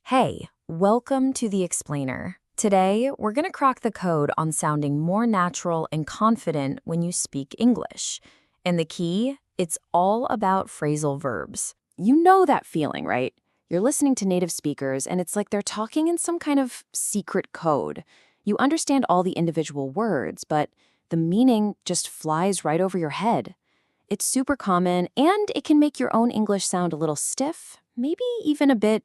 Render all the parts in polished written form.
Hey, welcome to The Explainer. Today, we're going to crack the code on sounding more natural and confident when you speak English. And the key? It's all about phrasal verbs. You know that feeling, right? You're listening to native speakers, and it's like they're talking in some kind of secret code. You understand all the individual words, but the meaning just flies right over your head. It's super common, and it can make your own English sound a little stiff, maybe even a bit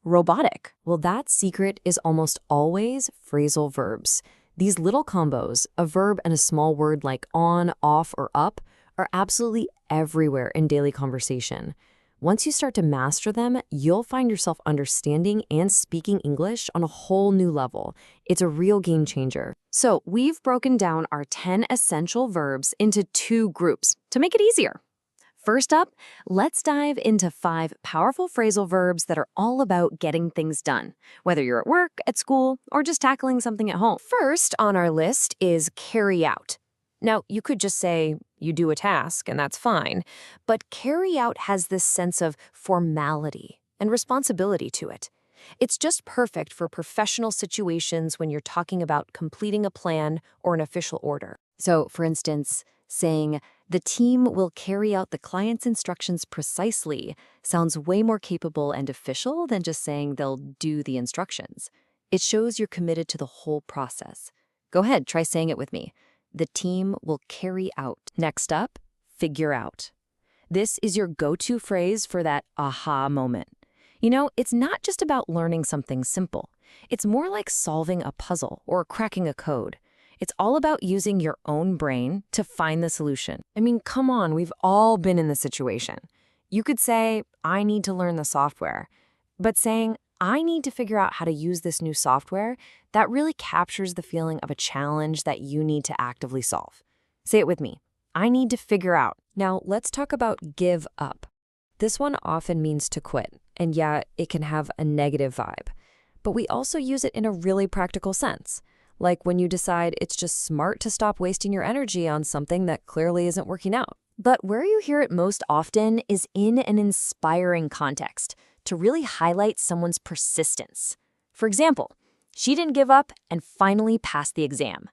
robotic. Well, that secret is almost always phrasal verbs. These little combos, a verb and a small word like on, off, or up, are absolutely everywhere in daily conversation. Once you start to master them, you'll find yourself understanding and speaking English on a whole new level. It's a real game changer. So we've broken down our 10 essential verbs into 2 groups to make it easier. First up, let's dive into 5 powerful phrasal verbs that are all about getting things done, whether you're at work, at school, or just tackling something at home. First on our list is carry out. Now, you could just say you do a task, and that's fine, but carry out has this sense of formality and responsibility to it. It's just perfect for professional situations when you're talking about completing a plan or an official order. So, for instance, saying, "The team will carry out the client's instructions precisely" sounds way more capable and official than just saying they'll do the instructions. It shows you're committed to the whole process. Go ahead, try saying it with me. The team will carry out. Next up, figure out. This is your go-to phrase for that aha moment. You know, it's not just about learning something simple. It's more like solving a puzzle or cracking a code. It's all about using your own brain to find the solution. I mean, come on, we've all been in this situation. You could say, "I need to learn the software," but saying, "I need to figure out how to use this new software," that really captures the feeling of a challenge that you need to actively solve. Say it with me. I need to figure out. Now, let's talk about give up. This one often means to quit, and yeah, it can have a negative vibe. But we also use it in a really practical sense, like when you decide it's just smart to stop wasting your energy on something that clearly isn't working out. But where you hear it most often is in an inspiring context, to really highlight someone's persistence. For example, she didn't give up and finally passed the exam.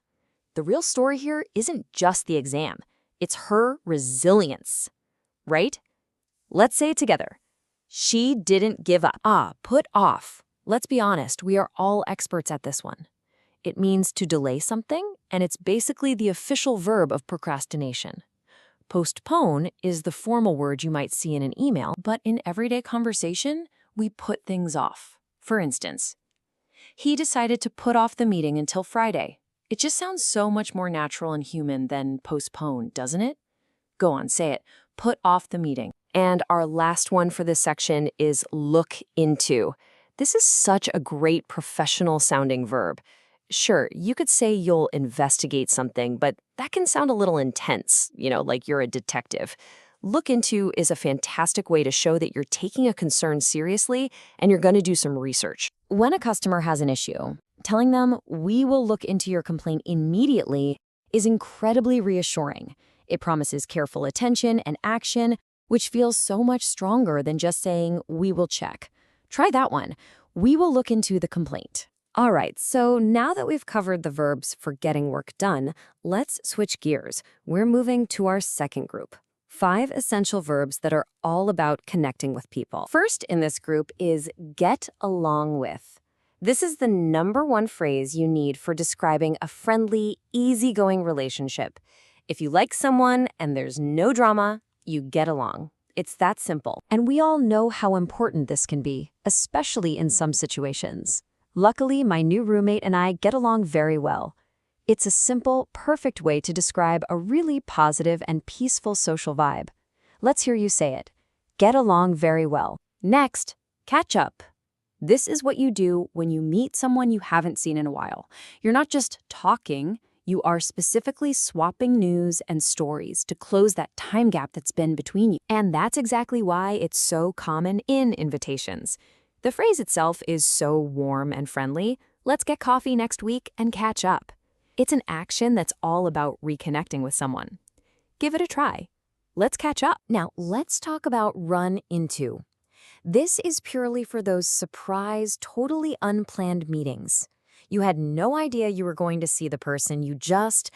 The real story here isn't just the exam, it's her resilience, right? Let's say it together. She didn't give up. Put off. Let's be honest, we are all experts at this one. It means to delay something, and it's basically the official verb of procrastination. Postpone is the formal word you might see in an email, but in everyday conversation, we put things off. For instance, he decided to put off the meeting until Friday. It just sounds so much more natural and human than postpone, doesn't it? Go on, say it. Put off the meeting. And our last one for this section is look into. This is such a great professional-sounding verb. Sure, you could say you'll investigate something, but that can sound a little intense, like you're a detective. Look into is a fantastic way to show that you're taking a concern seriously and you're going to do some research. When a customer has an issue, telling them, "We will look into your complaint immediately," is incredibly reassuring. It promises careful attention and action, which feels so much stronger than just saying, "We will check." Try that one. We will look into the complaint. All right, so now that we've covered the verbs for getting work done, let's switch gears. We're moving to our second group. 5 essential verbs that are all about connecting with people. First in this group is get along with. This is the #1 phrase you need for describing a friendly, easygoing relationship. If you like someone and there's no drama, you get along. It's that simple. And we all know how important this can be, especially in some situations. Luckily, my new roommate and I get along very well. It's a simple, perfect way to describe a really positive and peaceful social vibe. Let's hear you say it. Get along very well. Next, catch up. This is what you do when you meet someone you haven't seen in a while. You're not just talking, you are specifically swapping news and stories to close that time gap that's been between you. And that's exactly why it's so common in invitations. The phrase itself is so warm and friendly. Let's get coffee next week and catch up. It's an action that's all about reconnecting with someone. Give it a try. Let's catch up. Now, let's talk about run into. This is purely for those surprise, totally unplanned meetings. You had no idea you were going to see the person, you just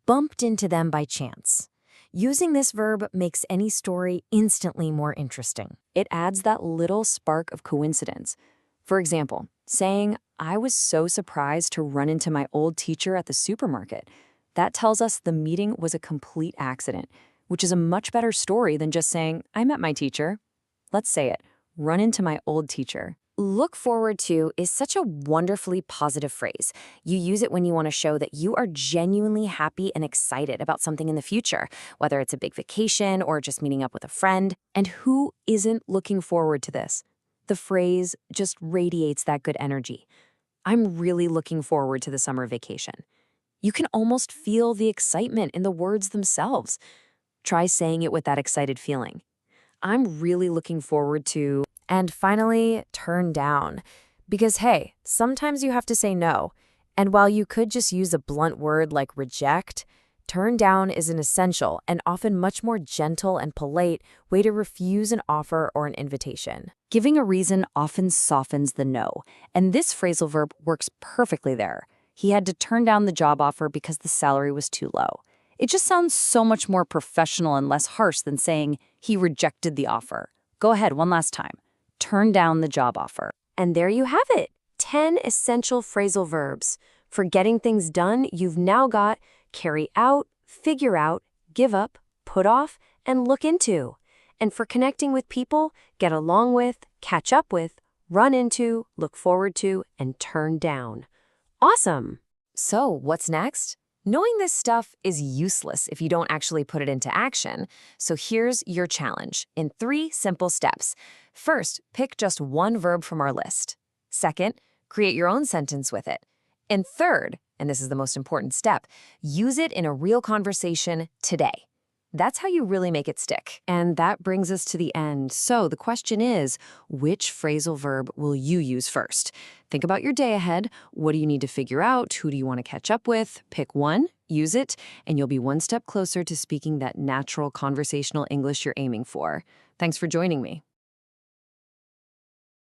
bumped into them by chance. Using this verb makes any story instantly more interesting. It adds that little spark of coincidence. For example, saying, "I was so surprised to run into my old teacher at the supermarket." That tells us the meeting was a complete accident, which is a much better story than just saying, "I met my teacher." Let's say it, run into my old teacher. Look forward to is such a wonderfully positive phrase. You use it when you want to show that you are genuinely happy and excited about something in the future, whether it's a big vacation or just meeting up with a friend. And who isn't looking forward to this? The phrase just radiates that good energy. I'm really looking forward to the summer vacation. You can almost feel the excitement in the words themselves. Try saying it with that excited feeling. I'm really looking forward to... And finally, turn down. Because hey, sometimes you have to say no. And while you could just use a blunt word like reject, turn down is an essential and often much more gentle and polite way to refuse an offer or an invitation. Giving a reason often softens the no, and this phrasal verb works perfectly there. He had to turn down the job offer because the salary was too low. It just sounds so much more professional and less harsh than saying he rejected the offer. Go ahead, one last time. Turn down the job offer. And there you have it, 10 essential phrasal verbs. For getting things done, you've now got carry out, figure out, give up, put off, and look into. And for connecting with people, get along with, catch up with, run into, look forward to, and turn down. Awesome! So, what's next? Knowing this stuff is useless if you don't actually put it into action, so here's your challenge in 3 simple steps. First, pick just one verb from our list. Second, create your own sentence with it. And third, and this is the most important step, use it in a real conversation today. That's how you really make it stick. And that brings us to the end. So the question is, which phrasal verb will you use first? Think about your day ahead. What do you need to figure out? Who do you want to catch up with? Pick one, use it, and you'll be one step closer to speaking that natural conversational English you're aiming for. Thanks for joining me.